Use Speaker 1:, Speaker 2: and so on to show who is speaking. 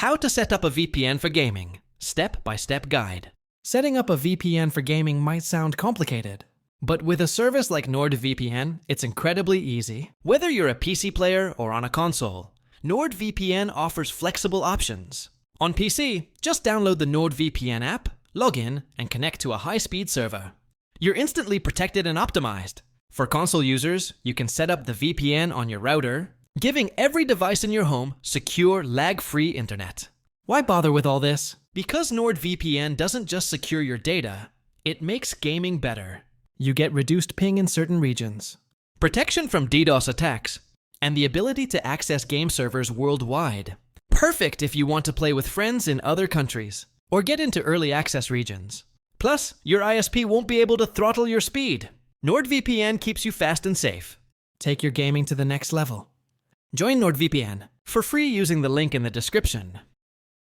Speaker 1: How to set up a VPN for gaming. Step-by-step guide.
Speaker 2: Setting up a VPN for gaming might sound complicated, but with a service like NordVPN, it's incredibly easy.
Speaker 1: Whether you're a PC player or on a console, NordVPN offers flexible options. On PC, just download the NordVPN app, log in, and connect to a high-speed server. You're instantly protected and optimized. For console users, you can set up the VPN on your router, giving every device in your home secure, lag-free internet.
Speaker 2: Why bother with all this?
Speaker 1: Because NordVPN doesn't just secure your data, it makes gaming better.
Speaker 2: You get reduced ping in certain regions,
Speaker 1: Protection from DDoS attacks, and the ability to access game servers worldwide. Perfect if you want to play with friends in other countries, or get into early access regions. Plus, your ISP won't be able to throttle your speed. NordVPN keeps you fast and safe.
Speaker 2: Take your gaming to the next level.
Speaker 1: Join NordVPN for free using the link in the description.